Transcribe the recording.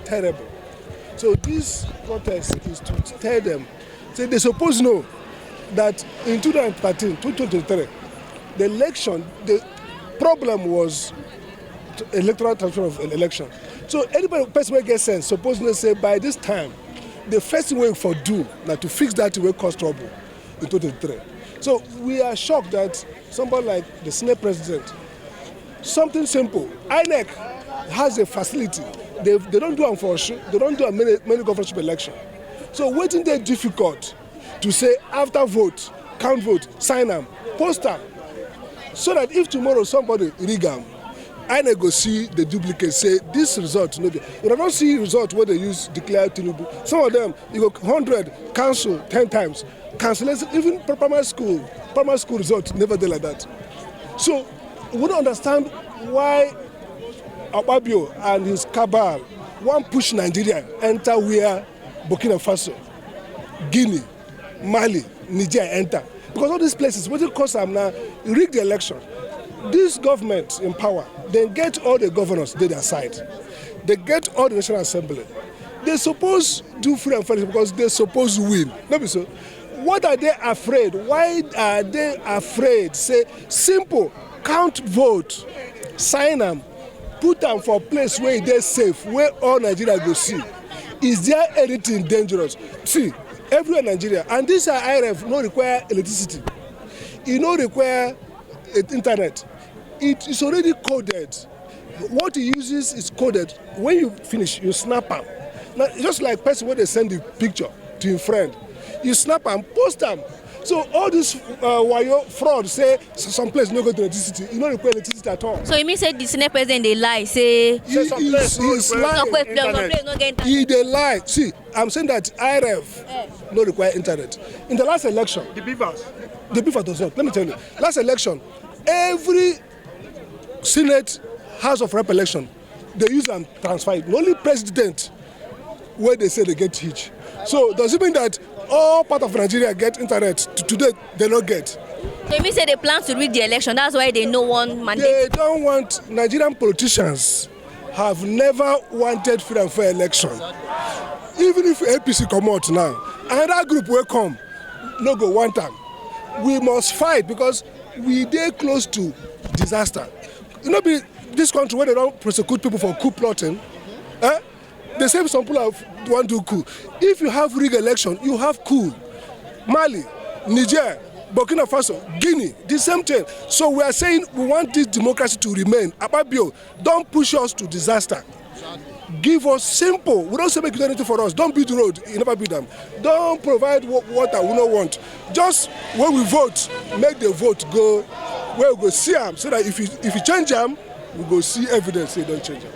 terrible. So this protest is to tell them, say they suppose know that in 2013, 2023, the election, the problem was electoral transfer of an election. So anybody person will get sense, suppose to say by this time, the first way for do now to fix that will cause trouble in 2023. So we are shocked that somebody like the Senate president, something simple, INEC has a facility. They don't do unfortunate, they don't do a many governorship election. So waiting there difficult to say after vote, count vote, sign them, post them. So that if tomorrow somebody rig them, INEC go see the duplicate, say this result no be. You don't see result where they use declare Tinubu. Some of them you go 100 cancel 10 times. Cancellation, even primary school result never did like that. So we don't understand why Akpabio and his cabal want push Nigeria enter where Burkina Faso, Guinea, Mali, Niger enter. Because all these places, what it costs them now, rig the election. This government in power, they get all the governors to their side. They get all the National Assembly. They suppose do free and fair because they suppose win. No be so. What are they afraid? Why are they afraid? Say simple, count vote, sign them, put them for a place where they're safe, where all Nigeria go see. Is there anything dangerous? See, everywhere in Nigeria, and this IRF no require electricity. It no require internet. It is already coded. What it uses is coded. When you finish, you snap them. Now, just like person when they send the picture to your friend, you snap and post them. So all this wayo fraud say some place no go to electricity. You don't require electricity at all. So you mean say the Senate president they lie? Say some place they lie. See, I'm saying that IRF no require internet. In the last election, the beavers does not. Let me tell you, last election, every Senate House of Rep election, they use them transfer it. Only president where they say they get hitch. So does it mean that all part of Nigeria get internet? Today they don't get. So you mean say they plan to rig the election? That's why they no one mandate. They don't want. Nigerian politicians have never wanted free and fair election. Even if APC come out now, another group will come, no go one time. We must fight because we dey close to disaster. You know, this country where they don't prosecute people for coup plotting. They say some people want to do coup. If you have rigged election, you have coup. Mali, Niger, Burkina Faso, Guinea, the same thing. So we are saying we want this democracy to remain. Akpabio, don't push us to disaster. Give us simple. We don't say make anything for us. Don't build the road. You never build them. Don't provide water we don't want. Just when we vote, make the vote go where we go see them. So that if you change them, we go see evidence they don't change them.